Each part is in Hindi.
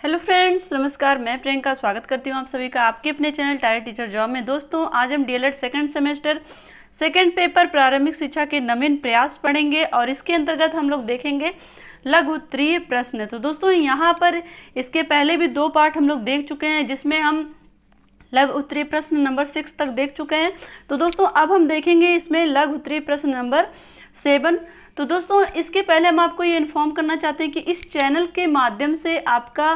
हेलो फ्रेंड्स, नमस्कार। मैं प्रियंका स्वागत करती हूँ आप सभी का आपके अपने चैनल टायर टीचर जॉब में। दोस्तों, आज हम DElEd second semester second paper प्रारंभिक शिक्षा के नवीन प्रयास पढ़ेंगे और इसके अंतर्गत हम लोग देखेंगे लघु उत्तरीय प्रश्न। तो दोस्तों, यहाँ पर इसके पहले भी 2 पार्ट हम लोग देख चुके हैं, जिसमें हम लघु उत्तरीय प्रश्न नंबर 6 तक देख चुके हैं। तो दोस्तों, अब हम देखेंगे इसमें लघु उत्तरीय प्रश्न नंबर 7। तो दोस्तों, इसके पहले हम आपको ये इन्फॉर्म करना चाहते हैं कि इस चैनल के माध्यम से आपका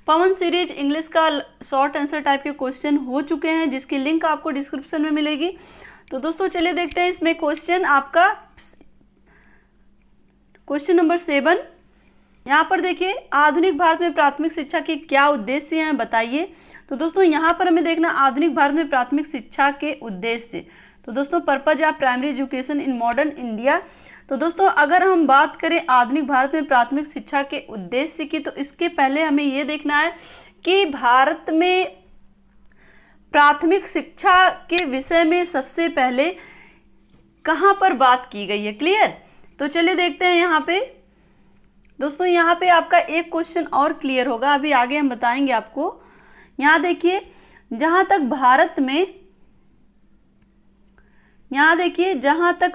पवन सीरीज इंग्लिश का शॉर्ट आंसर टाइप के क्वेश्चन हो चुके हैं, जिसकी लिंक आपको डिस्क्रिप्शन में मिलेगी। तो दोस्तों, चलिए देखते हैं इसमें क्वेश्चन आपका क्वेश्चन नंबर 7। यहाँ पर देखिए, आधुनिक भारत में प्राथमिक शिक्षा के क्या उद्देश्य हैं, बताइए। तो दोस्तों, यहाँ पर हमें देखना आधुनिक भारत में प्राथमिक शिक्षा के उद्देश्य। तो दोस्तों, purpose of primary education in modern India. तो दोस्तों, अगर हम बात करें आधुनिक भारत में प्राथमिक शिक्षा के उद्देश्य की, तो इसके पहले हमें ये देखना है कि भारत में प्राथमिक शिक्षा के विषय में सबसे पहले कहाँ पर बात की गई है। क्लियर? तो चलिए देखते हैं यहाँ पे। दोस्तों, यहाँ पे आपका एक क्वेश्चन और क्लियर होगा, अभी आगे हम बताएंगे आपको। यहाँ देखिए, जहाँ तक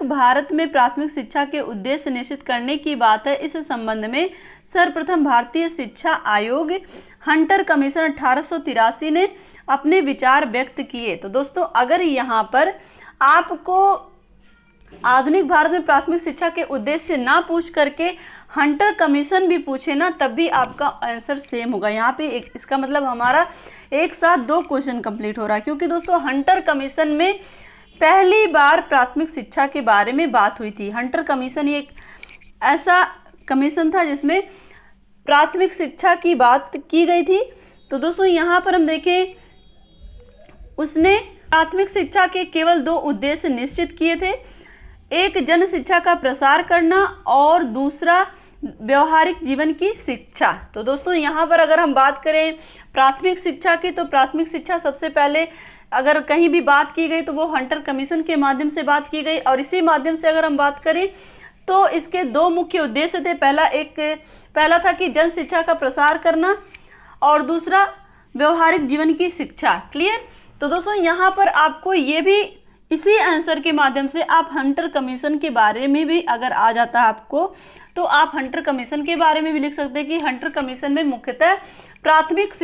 भारत में प्राथमिक शिक्षा के उद्देश्य निश्चित करने की बात है, इस संबंध में सर्वप्रथम भारतीय शिक्षा आयोग हंटर कमीशन 1883 ने अपने विचार व्यक्त किए। तो दोस्तों, अगर यहाँ पर आपको आधुनिक भारत में प्राथमिक शिक्षा के उद्देश्य ना पूछ करके हंटर कमीशन भी पूछे ना, तब भी आपका आंसर सेम होगा। यहाँ पे इसका मतलब हमारा एक साथ 2 क्वेश्चन कंप्लीट हो रहा है, क्योंकि दोस्तों हंटर कमीशन में पहली बार प्राथमिक शिक्षा के बारे में बात हुई थी। हंटर कमीशन एक ऐसा कमीशन था जिसमें प्राथमिक शिक्षा की बात की गई थी। तो दोस्तों, यहाँ पर हम देखें, उसने प्राथमिक शिक्षा के केवल 2 उद्देश्य निश्चित किए थे, एक जन शिक्षा का प्रसार करना और दूसरा व्यवहारिक जीवन की शिक्षा। तो दोस्तों, यहाँ पर अगर हम बात करें प्राथमिक शिक्षा की, तो प्राथमिक शिक्षा सबसे पहले अगर कहीं भी बात की गई तो वो हंटर कमीशन के माध्यम से बात की गई, और इसी माध्यम से अगर हम बात करें तो इसके 2 मुख्य उद्देश्य थे। पहला था कि जन शिक्षा का प्रसार करना और दूसरा व्यवहारिक जीवन की शिक्षा। क्लियर? तो दोस्तों, यहाँ पर आपको ये भी इसी आंसर के माध्यम से आप हंटर कमीशन के बारे में भी अगर आ जाता है आपको, तो आप हंटर कमीशन के बारे में भी लिख सकते हैं कि हंटर कमीशन में मुख्यतः प्राथमिक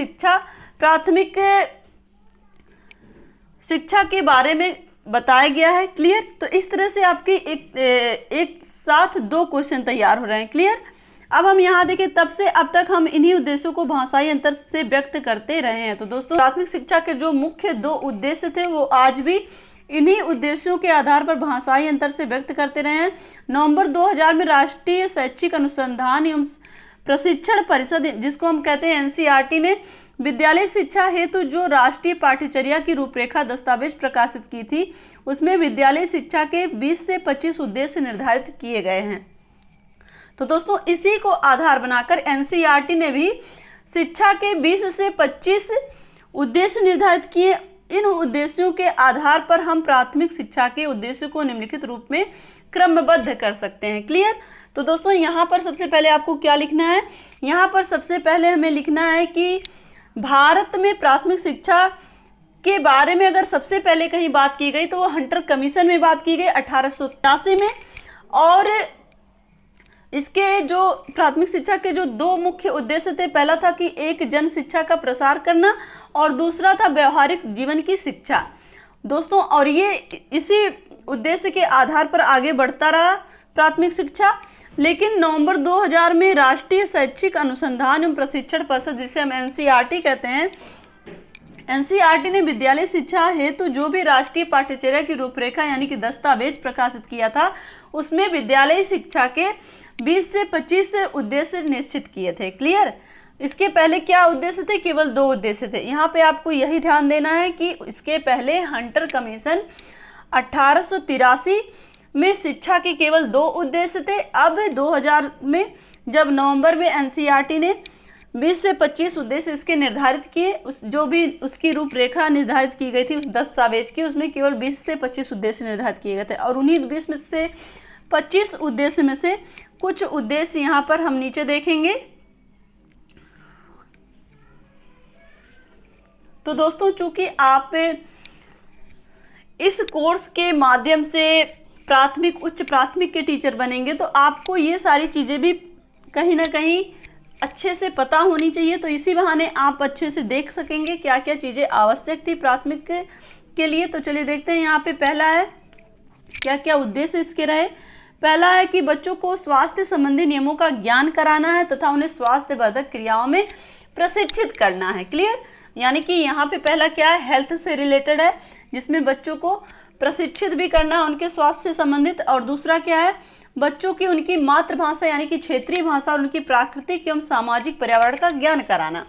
शिक्षा के बारे में बताया गया है। क्लियर? तो इस तरह से आपके एक साथ 2 क्वेश्चन तैयार हो रहे हैं। क्लियर? अब हम यहाँ देखें, तब से अब तक हम इन्हीं उद्देश्यों को भाषाई अंतर से व्यक्त करते रहे हैं। तो दोस्तों, प्राथमिक शिक्षा के जो मुख्य 2 उद्देश्य थे वो आज भी इन्हीं उद्देश्यों के आधार पर भाषाई अंतर से व्यक्त करते रहे हैं। नवंबर 2000 में राष्ट्रीय शैक्षिक अनुसंधान एवं प्रशिक्षण परिषद, जिसको हम कहते हैं एनसीईआरटी, ने विद्यालय शिक्षा हेतु जो राष्ट्रीय पाठ्यचर्या की रूपरेखा दस्तावेज प्रकाशित की थी, उसमें विद्यालय शिक्षा के 20 से 25 उद्देश्य निर्धारित किए गए हैं। तो दोस्तों, इसी को आधार बनाकर एनसीईआरटी ने भी शिक्षा के 20 से 25 उद्देश्य निर्धारित किए। इन उद्देश्यों के आधार पर हम प्राथमिक शिक्षा के उद्देश्यों को निम्नलिखित रूप में क्रमबद्ध कर सकते हैं। क्लियर? तो दोस्तों, यहाँ पर सबसे पहले आपको क्या लिखना है? यहाँ पर सबसे पहले हमें लिखना है कि भारत में प्राथमिक शिक्षा के बारे में अगर सबसे पहले कहीं बात की गई तो वो हंटर कमीशन में बात की गई 1883 में, और इसके जो प्राथमिक शिक्षा के जो 2 मुख्य उद्देश्य थे, पहला था कि एक जन शिक्षा का प्रसार करना और दूसरा था व्यवहारिक जीवन की शिक्षा। दोस्तों, और ये इसी उद्देश्य के आधार पर आगे बढ़ता रहा प्राथमिक शिक्षा। लेकिन नवंबर 2000 में राष्ट्रीय शैक्षिक अनुसंधान एवं प्रशिक्षण परिषद, जिसे हम एनसीईआरटी कहते हैं, एनसीईआरटी ने विद्यालय शिक्षा हेतु जो भी राष्ट्रीय पाठ्यचर्या की रूपरेखा यानी कि दस्तावेज प्रकाशित किया था, उसमें विद्यालय शिक्षा के 20 से 25 उद्देश्य निश्चित किए थे। क्लियर? इसके पहले क्या उद्देश्य थे? केवल 2 उद्देश्य थे। यहाँ पे आपको यही ध्यान देना है कि इसके पहले हंटर कमीशन 1883 में शिक्षा के केवल 2 उद्देश्य थे। अब 2000 में जब नवंबर में एनसीईआरटी ने 20 से 25 उद्देश्य इसके निर्धारित किए, जो भी उसकी रूपरेखा निर्धारित की गई थी उस दस्तावेज की, उसमें केवल 20 से 25 उद्देश्य निर्धारित किए गए थे। और उन्हीं 20 में से 25 उद्देश्य में से कुछ उद्देश्य यहाँ पर हम नीचे देखेंगे। तो दोस्तों चूंकि आप इस कोर्स के माध्यम से प्राथमिक उच्च प्राथमिक के टीचर बनेंगे तो आपको ये सारी चीज़ें भी कहीं ना कहीं अच्छे से पता होनी चाहिए। तो इसी बहाने आप अच्छे से देख सकेंगे क्या क्या चीज़ें आवश्यक थी प्राथमिक के लिए। तो चलिए देखते हैं, यहाँ पे पहला है क्या क्या उद्देश्य इसके रहे। पहला है कि बच्चों को स्वास्थ्य संबंधी नियमों का ज्ञान कराना है तथा उन्हें स्वास्थ्यवर्धक क्रियाओं में प्रशिक्षित करना है। क्लियर, यानी कि यहाँ पे पहला क्या है, हेल्थ से रिलेटेड है, जिसमें बच्चों को प्रशिक्षित भी करना है उनके स्वास्थ्य से संबंधित। और दूसरा क्या है, बच्चों की उनकी मातृभाषा यानी कि क्षेत्रीय भाषा और उनकी प्राकृतिक एवं सामाजिक पर्यावरण का ज्ञान कराना।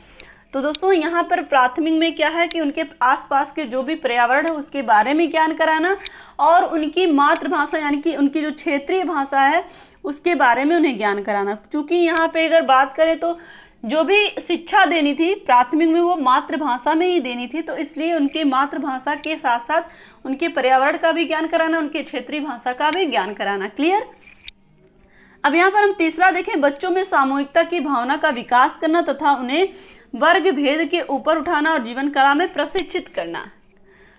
तो दोस्तों यहाँ पर प्राथमिक में क्या है कि उनके आसपास के जो भी पर्यावरण है उसके बारे में ज्ञान कराना और उनकी मातृभाषा यानी कि उनकी जो क्षेत्रीय भाषा है उसके बारे में उन्हें ज्ञान कराना। क्योंकि यहाँ पे अगर बात करें तो जो भी शिक्षा देनी थी प्राथमिक में वो मातृभाषा में ही देनी थी, तो इसलिए उनके मातृभाषा के साथ साथ उनके पर्यावरण का भी ज्ञान कराना, उनके क्षेत्रीय भाषा का भी ज्ञान कराना। क्लियर। अब यहाँ पर हम तीसरा देखें, बच्चों में सामूहिकता की भावना का विकास करना तथा उन्हें वर्ग भेद के ऊपर उठाना और जीवन कला में प्रशिक्षित करना।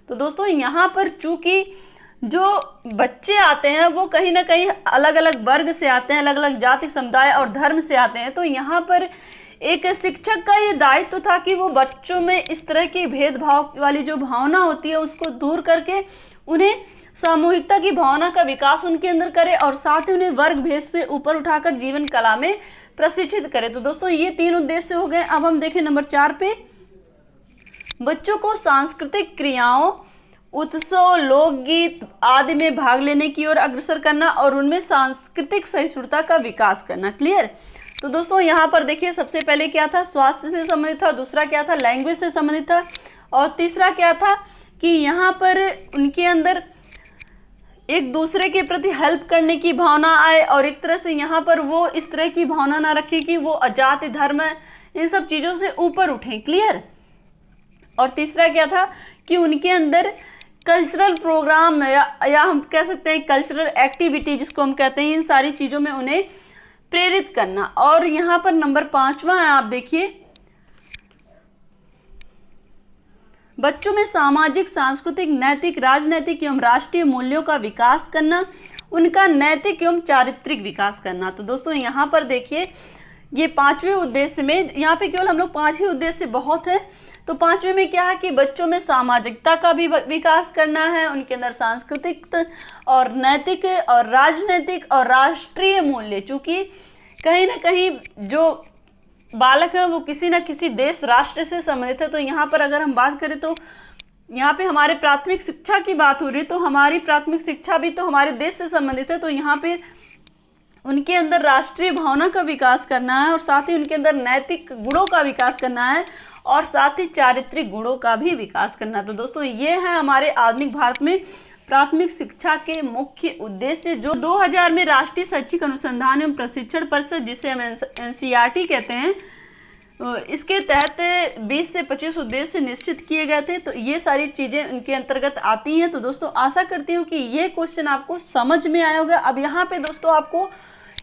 तो दोस्तों यहाँ पर चूंकि जो बच्चे आते हैं वो कहीं ना कहीं अलग अलग वर्ग से आते हैं, अलग अलग जाति समुदाय और धर्म से आते हैं, तो यहाँ पर एक शिक्षक का ये दायित्व था कि वो बच्चों में इस तरह की भेदभाव वाली जो भावना होती है उसको दूर करके उन्हें सामूहिकता की भावना का विकास उनके अंदर करे और साथ ही उन्हें वर्ग भेद से ऊपर उठाकर जीवन कला में प्रशिक्षित करे। तो दोस्तों ये तीन उद्देश्य हो गए। अब हम देखें नंबर 4 पे, बच्चों को सांस्कृतिक क्रियाओं, उत्सव, लोकगीत आदि में भाग लेने की ओर अग्रसर करना और उनमें सांस्कृतिक सहिष्णुता का विकास करना। क्लियर। तो दोस्तों यहाँ पर देखिए सबसे पहले क्या था, स्वास्थ्य से संबंधित था, दूसरा क्या था, लैंग्वेज से संबंधित था, और तीसरा क्या था कि यहाँ पर उनके अंदर एक दूसरे के प्रति हेल्प करने की भावना आए और एक तरह से यहाँ पर वो इस तरह की भावना ना रखे कि वो जाति धर्म इन सब चीज़ों से ऊपर उठें। क्लियर। और तीसरा क्या था कि उनके अंदर कल्चरल प्रोग्राम या हम कह सकते हैं कल्चरल एक्टिविटी जिसको हम कहते हैं, इन सारी चीज़ों में उन्हें प्रेरित करना। और यहाँ पर नंबर 5वां है, आप देखिए, बच्चों में सामाजिक, सांस्कृतिक, नैतिक, राजनैतिक एवं राष्ट्रीय मूल्यों का विकास करना, उनका नैतिक एवं चारित्रिक विकास करना। तो दोस्तों यहाँ पर देखिए ये 5वें उद्देश्य में, यहाँ पे केवल हम लोग 5 ही उद्देश्य बहुत है, तो 5वें में क्या है कि बच्चों में सामाजिकता का भी विकास करना है, उनके अंदर सांस्कृतिक और नैतिक और राजनैतिक और राष्ट्रीय मूल्य, चूँकि कहीं ना कहीं जो बालक है वो किसी न किसी देश राष्ट्र से संबंधित है। तो यहाँ पर अगर हम बात करें तो यहाँ पे हमारे प्राथमिक शिक्षा की बात हो रही है, तो हमारी प्राथमिक शिक्षा भी तो हमारे देश से संबंधित है, तो यहाँ पे उनके अंदर राष्ट्रीय भावना का विकास करना है और साथ ही उनके अंदर नैतिक गुणों का विकास करना है और साथ ही चारित्रिक गुणों का भी विकास करना। तो दोस्तों ये है हमारे आधुनिक भारत में प्राथमिक शिक्षा के मुख्य उद्देश्य, जो 2000 में राष्ट्रीय शैक्षिक अनुसंधान एवं प्रशिक्षण परिषद जिसे हम NCERT कहते हैं, इसके तहत 20 से 25 उद्देश्य निश्चित किए गए थे। तो ये सारी चीज़ें उनके अंतर्गत आती हैं। तो दोस्तों आशा करती हूँ कि ये क्वेश्चन आपको समझ में आया होगा। अब यहाँ पे दोस्तों आपको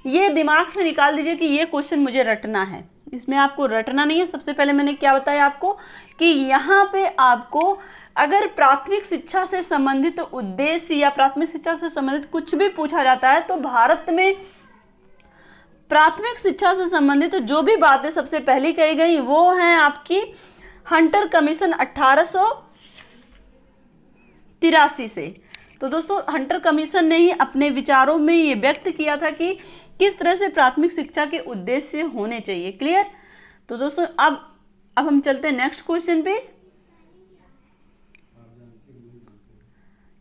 ये दिमाग से निकाल दीजिए कि ये क्वेश्चन मुझे रटना है, इसमें आपको रटना नहीं है। सबसे पहले मैंने क्या बताया आपको कि यहाँ पे आपको अगर प्राथमिक शिक्षा से संबंधित उद्देश्य या प्राथमिक शिक्षा से संबंधित कुछ भी पूछा जाता है तो भारत में प्राथमिक शिक्षा से संबंधित जो भी बातें सबसे पहली कही गई वो हैं आपकी हंटर कमीशन 1883 से। तो दोस्तों हंटर कमीशन ने ही अपने विचारों में ये व्यक्त किया था कि किस तरह से प्राथमिक शिक्षा के उद्देश्य होने चाहिए। क्लियर। तो दोस्तों अब हम चलते हैं नेक्स्ट क्वेश्चन पे।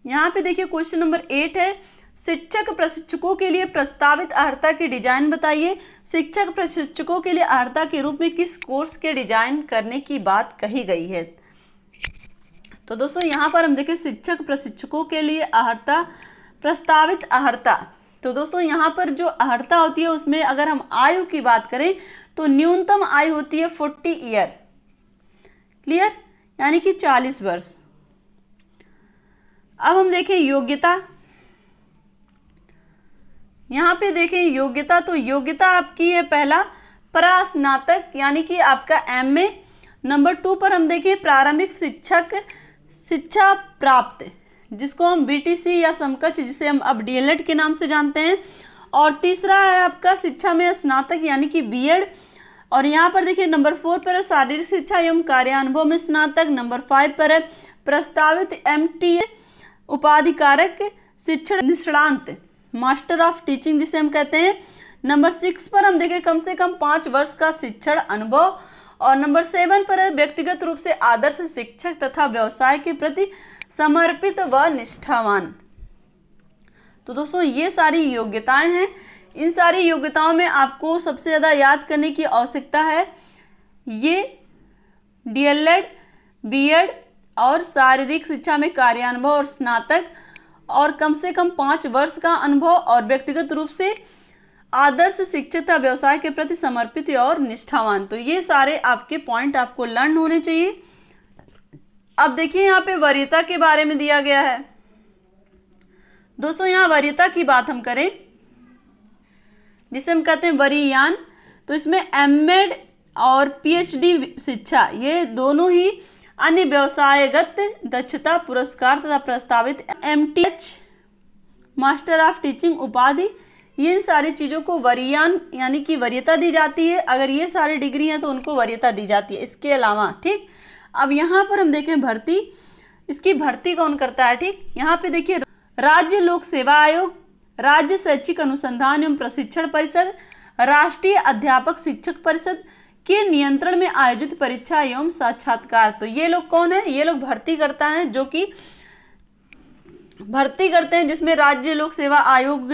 यहाँ पे देखिए क्वेश्चन नंबर 8 है, शिक्षक प्रशिक्षकों के लिए प्रस्तावित अर्हता की डिजाइन बताइए। शिक्षक प्रशिक्षकों के लिए अर्हता के रूप में किस कोर्स के डिजाइन करने की बात कही गई है। तो दोस्तों यहाँ पर हम देखें शिक्षक प्रशिक्षकों के लिए अर्हता, प्रस्तावित अर्हता। तो दोस्तों यहाँ पर जो अर्हता होती है उसमें अगर हम आयु की बात करें तो न्यूनतम आयु होती है 40 ईयर। क्लियर, यानी कि 40 वर्ष। अब हम देखें योग्यता। यहाँ पे देखें योग्यता, तो योग्यता आपकी है पहला परास्नातक यानी कि आपका MA, नंबर 2 पर हम देखें प्रारंभिक शिक्षा प्राप्त, जिसको हम बीटीसी या समकक्ष, जिसे हम अब डीएलएड के नाम से जानते हैं। और तीसरा है आपका शिक्षा में स्नातक यानी कि बीएड। और यहाँ पर देखिए नंबर 4 पर है शारीरिक शिक्षा एवं कार्यानुभव में स्नातक। नंबर 5 पर है प्रस्तावित एमटीए उपाधिकारक शिक्षण निष्णात, मास्टर ऑफ टीचिंग जिसे हम कहते हैं। नंबर 6 पर हम देखें कम से कम 5 वर्ष का शिक्षण अनुभव। और नंबर 7 पर है व्यक्तिगत रूप से आदर्श शिक्षक तथा व्यवसाय के प्रति समर्पित व निष्ठावान। तो दोस्तों ये सारी योग्यताएं हैं। इन सारी योग्यताओं में आपको सबसे ज़्यादा याद करने की आवश्यकता है ये डीएलएड, बीएड और शारीरिक शिक्षा में कार्यानुभव और स्नातक, और कम से कम 5 वर्ष का अनुभव, और व्यक्तिगत रूप से आदर्श शिक्षक तथा व्यवसाय के प्रति समर्पित और निष्ठावान। तो ये सारे आपके पॉइंट आपको लर्न होने चाहिए। अब देखिए यहाँ पे वरीयता के बारे में दिया गया है। दोस्तों यहाँ वरीयता की बात हम करें जिसे हम कहते हैं वरीयान, तो इसमें एमएड और पीएचडी शिक्षा ये दोनों ही अन्य व्यवसायगत दक्षता पुरस्कार तथा प्रस्तावित एमटीएच मास्टर ऑफ टीचिंग उपाधि, ये इन सारी चीज़ों को वरीयान यानी कि वरीयता दी जाती है। अगर ये सारी डिग्री हैं तो उनको वरीयता दी जाती है। इसके अलावा ठीक, अब यहाँ पर हम देखें भर्ती, इसकी भर्ती कौन करता है। ठीक, यहाँ पे देखिए राज्य लोक सेवा आयोग, राज्य शैक्षिक अनुसंधान एवं प्रशिक्षण परिषद, राष्ट्रीय अध्यापक शिक्षक परिषद के नियंत्रण में आयोजित परीक्षा एवं साक्षात्कार। तो ये लोग कौन है, ये लोग भर्ती करता है, जो कि भर्ती करते हैं जिसमें राज्य लोक सेवा आयोग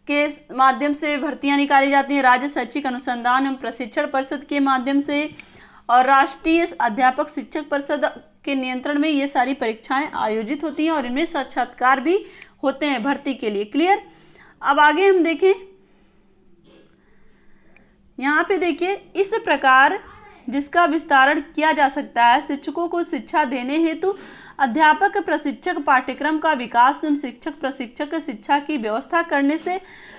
के माध्यम से भर्तियां निकाली जाती हैं, राज्य शैक्षिक अनुसंधान एवं प्रशिक्षण परिषद के माध्यम से, और राष्ट्रीय अध्यापक शिक्षक परिषद के नियंत्रण में ये सारी परीक्षाएं आयोजित होती हैं और इनमें साक्षात्कार भी होते हैं भर्ती के लिए। क्लियर। अब आगे हम देखें, यहाँ पे देखिए इस प्रकार जिसका विस्तारण किया जा सकता है, शिक्षकों को शिक्षा देने हेतु अध्यापक प्रशिक्षक पाठ्यक्रम का विकास एवं शिक्षक प्रशिक्षक शिक्षा की व्यवस्था करने से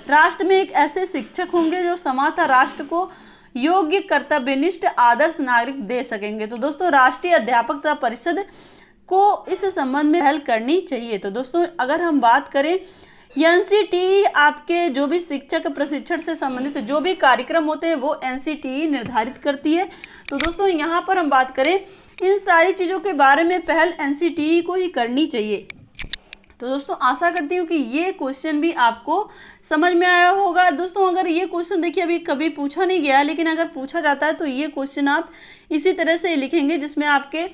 राष्ट्र में एक ऐसे शिक्षक होंगे जो समाज तथा राष्ट्र को योग्य कर्तव्यनिष्ठ आदर्श नागरिक दे सकेंगे। तो दोस्तों राष्ट्रीय अध्यापक परिषद को इस संबंध में पहल करनी चाहिए। तो दोस्तों अगर हम बात करें एनसीटीई आपके जो भी शिक्षक प्रशिक्षण से संबंधित जो भी कार्यक्रम होते हैं वो एनसीटीई निर्धारित करती है। तो दोस्तों यहाँ पर हम बात करें इन सारी चीज़ों के बारे में पहल एनसीटीई को ही करनी चाहिए। तो दोस्तों आशा करती हूँ कि ये क्वेश्चन भी आपको समझ में आया होगा। दोस्तों अगर ये क्वेश्चन देखिए अभी कभी पूछा नहीं गया, लेकिन अगर पूछा जाता है तो ये क्वेश्चन आप इसी तरह से लिखेंगे जिसमें आपके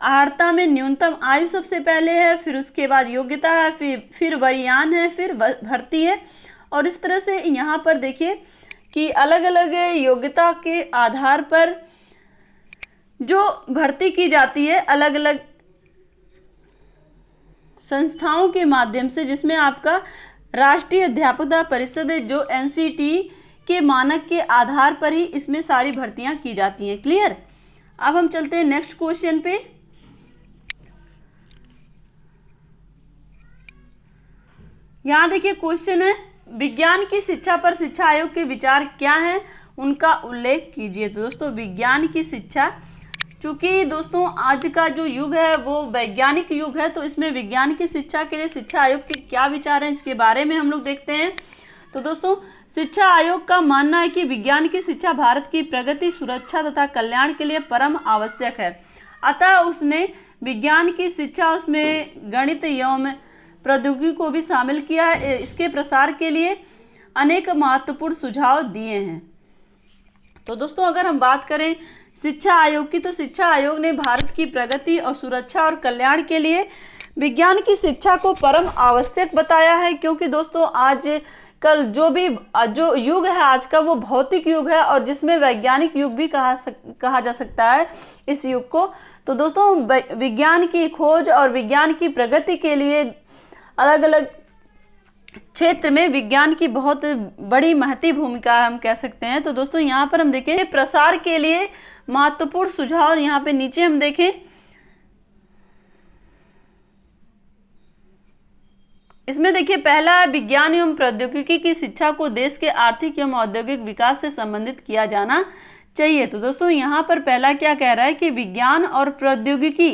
अर्हता में न्यूनतम आयु सबसे पहले है, फिर उसके बाद योग्यता है, फिर वरीयान है, फिर भर्ती है। और इस तरह से यहाँ पर देखिए कि अलग अलग योग्यता के आधार पर जो भर्ती की जाती है अलग अलग संस्थाओं के माध्यम से, जिसमें आपका राष्ट्रीय अध्यापक परिषद जो एनसीटीई के मानक के आधार पर ही इसमें सारी भर्तियां की जाती हैं। क्लियर। अब हम चलते हैं नेक्स्ट क्वेश्चन पे। यहाँ देखिए क्वेश्चन है विज्ञान की शिक्षा पर शिक्षा आयोग के विचार क्या हैं, उनका उल्लेख कीजिए। तो दोस्तों विज्ञान की शिक्षा, चूँकि दोस्तों आज का जो युग है वो वैज्ञानिक युग है, तो इसमें विज्ञान की शिक्षा के लिए शिक्षा आयोग के क्या विचार हैं इसके बारे में हम लोग देखते हैं। तो दोस्तों शिक्षा आयोग का मानना है कि विज्ञान की शिक्षा भारत की प्रगति, सुरक्षा तथा कल्याण के लिए परम आवश्यक है। अतः उसने विज्ञान की शिक्षा उसमें गणित एवं प्रौद्योगिकी को भी शामिल किया है। इसके प्रसार के लिए अनेक महत्वपूर्ण सुझाव दिए हैं। तो दोस्तों अगर हम बात करें शिक्षा आयोग की, तो शिक्षा आयोग ने भारत की प्रगति और सुरक्षा और कल्याण के लिए विज्ञान की शिक्षा को परम आवश्यक बताया है। क्योंकि दोस्तों आज कल जो युग है आज का वो भौतिक युग है, और जिसमें वैज्ञानिक युग भी कहा जा सकता है इस युग को। तो दोस्तों विज्ञान की खोज और विज्ञान की प्रगति के लिए अलग अलग क्षेत्र में विज्ञान की बहुत बड़ी महती भूमिका है, हम कह सकते हैं। तो दोस्तों यहाँ पर हम देखें प्रसार के लिए महत्वपूर्ण सुझाव, और यहाँ पे नीचे हम देखें इसमें देखिए पहला है विज्ञान एवं प्रौद्योगिकी की शिक्षा को देश के आर्थिक एवं औद्योगिक विकास से संबंधित किया जाना चाहिए। तो दोस्तों यहाँ पर पहला क्या कह रहा है कि विज्ञान और प्रौद्योगिकी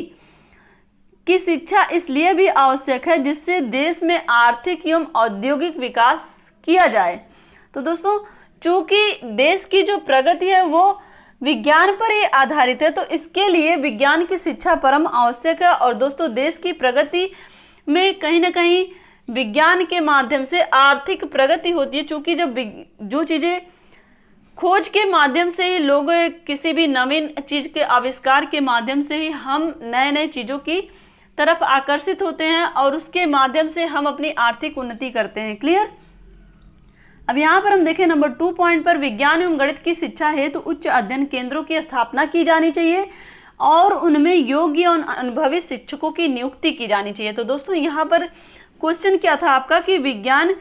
की शिक्षा इसलिए भी आवश्यक है जिससे देश में आर्थिक एवं औद्योगिक विकास किया जाए। तो दोस्तों चूंकि देश की जो प्रगति है वो विज्ञान पर ही आधारित है, तो इसके लिए विज्ञान की शिक्षा परम आवश्यक है। और दोस्तों देश की प्रगति में कहीं ना कहीं विज्ञान के माध्यम से आर्थिक प्रगति होती है, क्योंकि जब जो चीज़ें खोज के माध्यम से ही लोग किसी भी नवीन चीज़ के आविष्कार के माध्यम से ही हम नए नए चीज़ों की तरफ आकर्षित होते हैं और उसके माध्यम से हम अपनी आर्थिक उन्नति करते हैं। क्लियर। अब यहाँ पर हम देखें नंबर 2 पॉइंट पर, विज्ञान एवं गणित की शिक्षा हेतु उच्च अध्ययन केंद्रों की स्थापना की जानी चाहिए और उनमें योग्य और अनुभवी शिक्षकों की नियुक्ति की जानी चाहिए। तो दोस्तों यहाँ पर क्वेश्चन क्या था आपका कि विज्ञान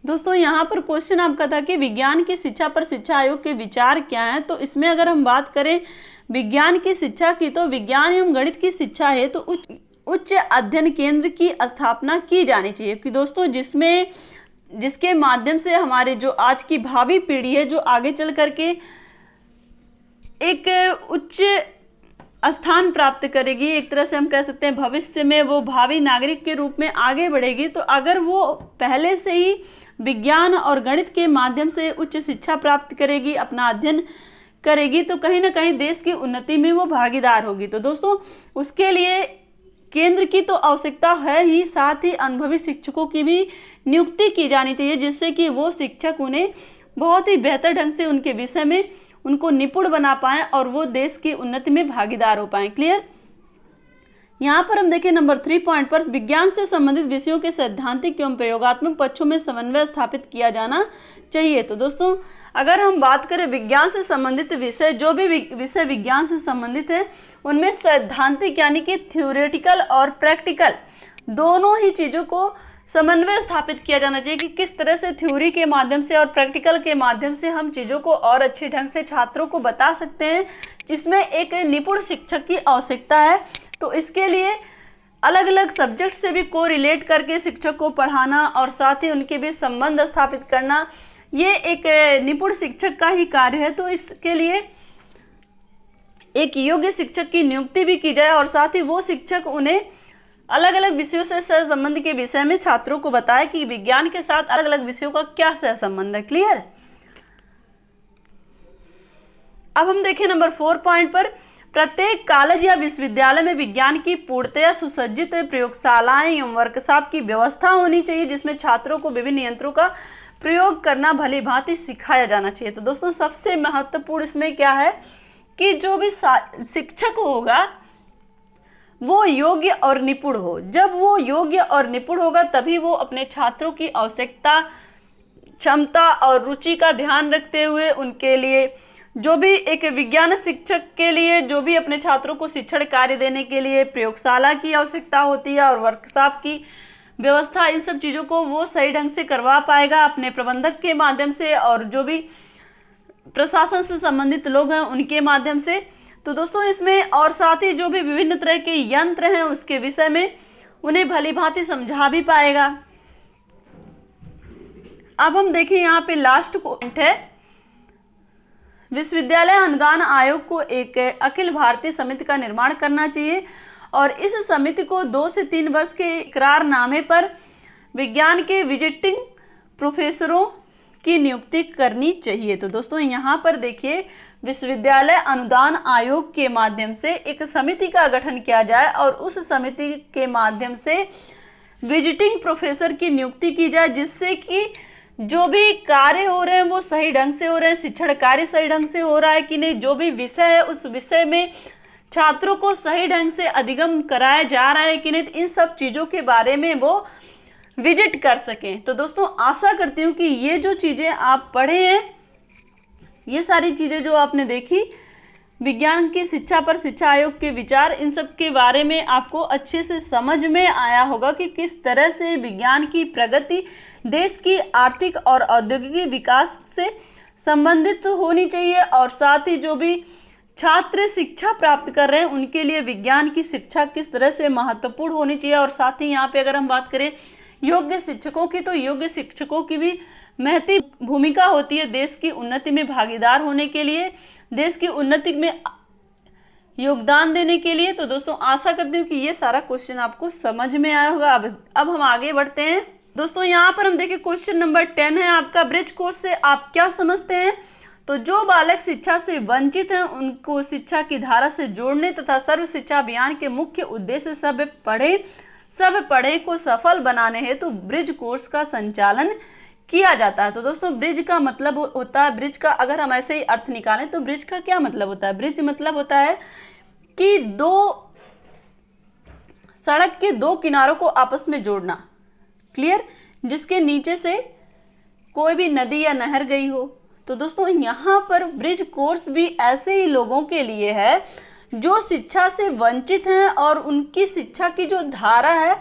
दोस्तों यहाँ पर क्वेश्चन आपका था कि विज्ञान की शिक्षा पर शिक्षा आयोग के विचार क्या हैं। तो इसमें अगर हम बात करें विज्ञान की शिक्षा की, तो विज्ञान एवं गणित की शिक्षा है तो उच्च अध्ययन केंद्र की स्थापना की जानी चाहिए कि दोस्तों जिसके माध्यम से हमारे जो आज की भावी पीढ़ी है जो आगे चल करके एक उच्च स्थान प्राप्त करेगी, एक तरह से हम कह सकते हैं भविष्य में वो भावी नागरिक के रूप में आगे बढ़ेगी। तो अगर वो पहले से ही विज्ञान और गणित के माध्यम से उच्च शिक्षा प्राप्त करेगी, अपना अध्ययन करेगी, तो कहीं ना कहीं देश की उन्नति में वो भागीदार होगी। तो दोस्तों उसके लिए केंद्र की तो आवश्यकता है ही, साथ ही अनुभवी शिक्षकों की भी नियुक्ति की जानी चाहिए जिससे कि वो शिक्षक उन्हें बहुत ही बेहतर ढंग से उनके विषय में उनको निपुण बना पाएं और वो देश की उन्नति में भागीदार हो पाएं। क्लियर। यहाँ पर हम देखें नंबर 3 पॉइंट पर, विज्ञान से संबंधित विषयों के सैद्धांतिक एवं प्रयोगात्मक पक्षों में समन्वय स्थापित किया जाना चाहिए। तो दोस्तों अगर हम बात करें विज्ञान से संबंधित विषय, जो भी विषय विज्ञान से संबंधित है उनमें सैद्धांतिक यानी कि थ्योरेटिकल और प्रैक्टिकल दोनों ही चीज़ों को समन्वय स्थापित किया जाना चाहिए कि किस तरह से थ्योरी के माध्यम से और प्रैक्टिकल के माध्यम से हम चीज़ों को और अच्छे ढंग से छात्रों को बता सकते हैं, जिसमें एक निपुण शिक्षक की आवश्यकता है। तो इसके लिए अलग अलग सब्जेक्ट से भी को रिलेट करके शिक्षक को पढ़ाना और साथ ही उनके बीच संबंध स्थापित करना, ये एक निपुण शिक्षक का ही कार्य है। तो इसके लिए एक योग्य शिक्षक की नियुक्ति भी की जाए और साथ ही वो शिक्षक उन्हें अलग अलग विषयों से सहसंबंध के विषय में छात्रों को बताए कि विज्ञान के साथ अलग अलग विषयों का क्या सहसंबंध है। क्लियर। अब हम देखें नंबर 4 पॉइंट पर, प्रत्येक कॉलेज या विश्वविद्यालय में विज्ञान की पूर्णतया सुसज्जित प्रयोगशालाएं एवं वर्कशॉप की व्यवस्था होनी चाहिए जिसमें छात्रों को विभिन्न यंत्रों का प्रयोग करना भली भांति सिखाया जाना चाहिए। तो दोस्तों सबसे महत्वपूर्ण इसमें क्या है कि जो भी शिक्षक होगा वो योग्य और निपुण हो। जब वो योग्य और निपुण होगा तभी वो अपने छात्रों की आवश्यकता, क्षमता और रुचि का ध्यान रखते हुए उनके लिए जो भी एक विज्ञान शिक्षक के लिए जो भी अपने छात्रों को शिक्षण कार्य देने के लिए प्रयोगशाला की आवश्यकता होती है और वर्कशॉप की व्यवस्था, इन सब चीज़ों को वो सही ढंग से करवा पाएगा अपने प्रबंधक के माध्यम से और जो भी प्रशासन से संबंधित लोग हैं उनके माध्यम से। तो दोस्तों इसमें और साथ ही जो भी विभिन्न तरह के यंत्र हैं उसके विषय में उन्हें भली भांति समझा भी पाएगा। अब हम देखें यहाँ पे लास्ट पॉइंट है, विश्वविद्यालय अनुदान आयोग को एक अखिल भारतीय समिति का निर्माण करना चाहिए और इस समिति को 2 से 3 वर्ष के इकरारनामे पर विज्ञान के विजिटिंग प्रोफेसरों की नियुक्ति करनी चाहिए। तो दोस्तों यहाँ पर देखिए विश्वविद्यालय अनुदान आयोग के माध्यम से एक समिति का गठन किया जाए और उस समिति के माध्यम से विजिटिंग प्रोफेसर की नियुक्ति की जाए जिससे कि जो भी कार्य हो रहे हैं वो सही ढंग से हो रहे हैं, शिक्षण कार्य सही ढंग से हो रहा है कि नहीं, जो भी विषय है उस विषय में छात्रों को सही ढंग से अधिगम कराया जा रहा है कि नहीं, इन सब चीज़ों के बारे में वो विजिट कर सकें। तो दोस्तों आशा करती हूँ कि ये जो चीज़ें आप पढ़े हैं, ये सारी चीज़ें जो आपने देखी, विज्ञान की शिक्षा पर शिक्षा आयोग के विचार, इन सब के बारे में आपको अच्छे से समझ में आया होगा कि किस तरह से विज्ञान की प्रगति देश की आर्थिक और औद्योगिक विकास से संबंधित होनी चाहिए और साथ ही जो भी छात्र शिक्षा प्राप्त कर रहे हैं उनके लिए विज्ञान की शिक्षा किस तरह से महत्वपूर्ण होनी चाहिए। और साथ ही यहाँ पे अगर हम बात करें योग्य शिक्षकों की, तो योग्य शिक्षकों की भी महत्वपूर्ण भूमिका होती है देश की उन्नति में भागीदार होने के लिए, देश की उन्नति में योगदान देने के लिए। तो दोस्तों आशा करती हूँ कि ये सारा क्वेश्चन आपको समझ में आया होगा। अब हम आगे बढ़ते हैं। दोस्तों यहाँ पर हम देखें क्वेश्चन नंबर 10 है आपका, ब्रिज कोर्स से आप क्या समझते हैं। तो जो बालक शिक्षा से वंचित हैं उनको शिक्षा की धारा से जोड़ने तथा सर्व शिक्षा अभियान के मुख्य उद्देश्य सब पढ़े को सफल बनाने हेतु तो ब्रिज कोर्स का संचालन किया जाता है। तो दोस्तों ब्रिज का मतलब होता है, ब्रिज का अगर हम ऐसे ही अर्थ निकालें तो ब्रिज का क्या मतलब होता है। ब्रिज मतलब होता है कि सड़क के दो किनारों को आपस में जोड़ना, क्लियर, जिसके नीचे से कोई भी नदी या नहर गई हो। तो दोस्तों यहाँ पर ब्रिज कोर्स भी ऐसे ही लोगों के लिए है जो शिक्षा से वंचित हैं और उनकी शिक्षा की जो धारा है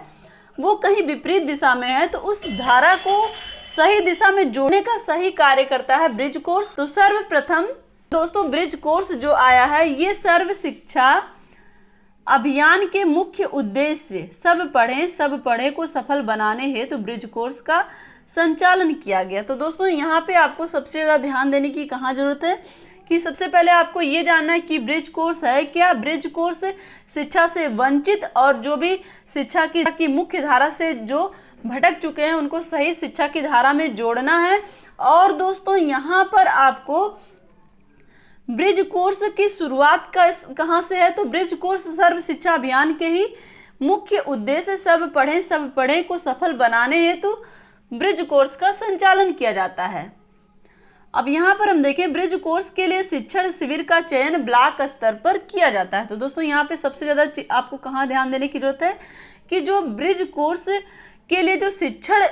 वो कहीं विपरीत दिशा में है, तो उस धारा को सही दिशा में जोड़ने का सही कार्य करता है ब्रिज कोर्स। तो सर्वप्रथम दोस्तों ब्रिज कोर्स जो आया है ये सर्व शिक्षा अभियान के मुख्य उद्देश्य सब पढ़ें को सफल बनाने हेतु तो ब्रिज कोर्स का संचालन किया गया। तो दोस्तों यहाँ पे आपको सबसे ज़्यादा ध्यान देने की कहाँ जरूरत है कि सबसे पहले आपको ये जानना है कि ब्रिज कोर्स है क्या। ब्रिज कोर्स शिक्षा से वंचित और जो भी शिक्षा की मुख्य धारा से जो भटक चुके हैं उनको सही शिक्षा की धारा में जोड़ना है। और दोस्तों यहाँ पर आपको ब्रिज कोर्स की शुरुआत कहाँ से है, तो ब्रिज कोर्स सर्व शिक्षा अभियान के ही मुख्य उद्देश्य सब पढ़ें को सफल बनाने हेतु तो ब्रिज कोर्स का संचालन किया जाता है। अब यहाँ पर हम देखें ब्रिज कोर्स के लिए शिक्षण शिविर का चयन ब्लॉक स्तर पर किया जाता है। तो दोस्तों यहाँ पे सबसे ज़्यादा आपको कहाँ ध्यान देने की जरूरत है कि जो ब्रिज कोर्स के लिए जो शिक्षण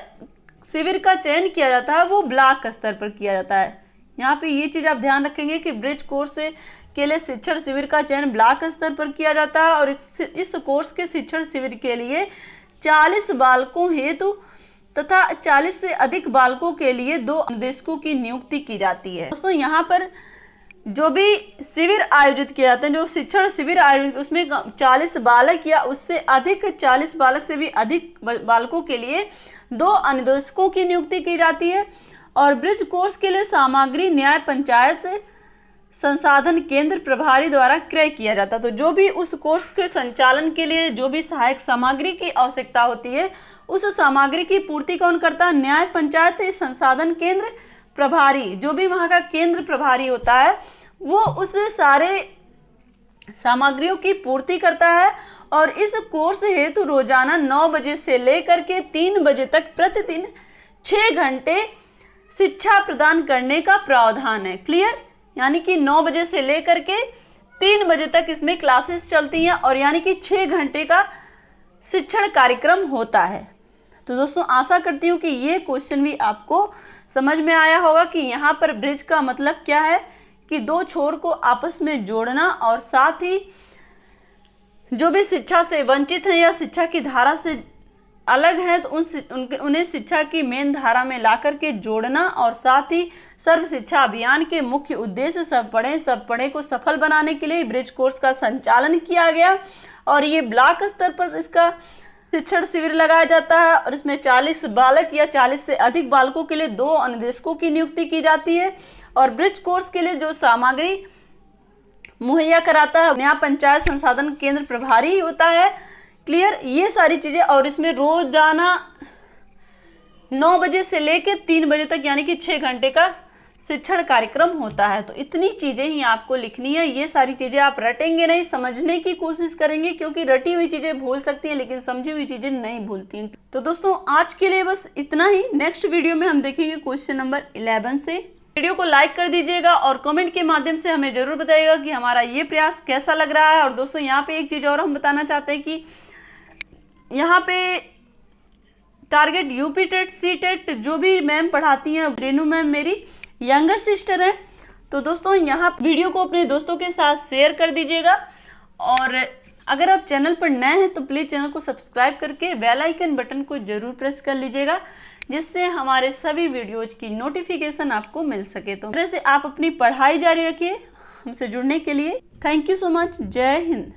शिविर का चयन किया जाता है वो ब्लॉक स्तर पर किया जाता है। यहाँ पे ये चीज़ आप ध्यान रखेंगे कि ब्रिज कोर्स के लिए शिक्षण शिविर का चयन ब्लॉक स्तर पर किया जाता है और इस कोर्स के शिक्षण शिविर के लिए 40 बालकों हेतु तथा 40 से अधिक बालकों के लिए 2 अनुदेशकों की नियुक्ति की जाती है। दोस्तों यहाँ पर जो भी शिविर आयोजित किए जाते हैं, जो शिक्षण शिविर आयोजित, उसमें 40 बालक या उससे अधिक 40 बालक से भी अधिक बालकों के लिए 2 अनुदेशकों की नियुक्ति की जाती है। और ब्रिज कोर्स के लिए सामग्री न्याय पंचायत संसाधन केंद्र प्रभारी द्वारा क्रय किया जाता है। तो जो भी उस कोर्स के संचालन के लिए जो भी सहायक सामग्री की आवश्यकता होती है उस सामग्री की पूर्ति कौन करता है, न्याय पंचायत संसाधन केंद्र प्रभारी, जो भी वहाँ का केंद्र प्रभारी होता है वो उस सारे सामग्रियों की पूर्ति करता है। और इस कोर्स हेतु रोजाना 9 बजे से लेकर के 3 बजे तक प्रतिदिन 6 घंटे शिक्षा प्रदान करने का प्रावधान है, क्लियर। यानी कि 9 बजे से लेकर के 3 बजे तक इसमें क्लासेस चलती हैं और यानी कि 6 घंटे का शिक्षण कार्यक्रम होता है। तो दोस्तों आशा करती हूँ कि ये क्वेश्चन भी आपको समझ में आया होगा कि यहाँ पर ब्रिज का मतलब क्या है कि 2 छोर को आपस में जोड़ना और साथ ही जो भी शिक्षा से वंचित हैं या शिक्षा की धारा से अलग हैं तो उन्हें शिक्षा की मेन धारा में ला करके जोड़ना और साथ ही सर्व शिक्षा अभियान के मुख्य उद्देश्य सब पढ़ें को सफल बनाने के लिए ब्रिज कोर्स का संचालन किया गया। और ये ब्लॉक स्तर पर इसका शिक्षण शिविर लगाया जाता है और इसमें 40 बालक या 40 से अधिक बालकों के लिए 2 अनुदेशकों की नियुक्ति की जाती है। और ब्रिज कोर्स के लिए जो सामग्री मुहैया कराता है न्याय पंचायत संसाधन केंद्र प्रभारी होता है, क्लियर, ये सारी चीज़ें। और इसमें रोजाना 9 बजे से लेकर 3 बजे तक यानी कि 6 घंटे का शिक्षण कार्यक्रम होता है। तो इतनी चीज़ें ही आपको लिखनी है। ये सारी चीज़ें आप रटेंगे नहीं, समझने की कोशिश करेंगे क्योंकि रटी हुई चीज़ें भूल सकती हैं लेकिन समझी हुई चीज़ें नहीं भूलती हैं। तो दोस्तों आज के लिए बस इतना ही। नेक्स्ट वीडियो में हम देखेंगे क्वेश्चन नंबर 11 से। वीडियो को लाइक कर दीजिएगा और कमेंट के माध्यम से हमें ज़रूर बताइएगा कि हमारा ये प्रयास कैसा लग रहा है। और दोस्तों यहाँ पे एक चीज़ और हम बताना चाहते हैं कि यहाँ पे target UP TET C TET जो भी मैम पढ़ाती हैं, रेनू मैम मेरी यंगर सिस्टर है। तो दोस्तों यहाँ वीडियो को अपने दोस्तों के साथ शेयर कर दीजिएगा। और अगर आप चैनल पर नए हैं तो प्लीज़ चैनल को सब्सक्राइब करके बेल आइकन बटन को ज़रूर प्रेस कर लीजिएगा जिससे हमारे सभी वीडियोज की नोटिफिकेशन आपको मिल सके। तो इस तरह से आप अपनी पढ़ाई जारी रखिए। हमसे जुड़ने के लिए थैंक यू सो मच। जय हिंद।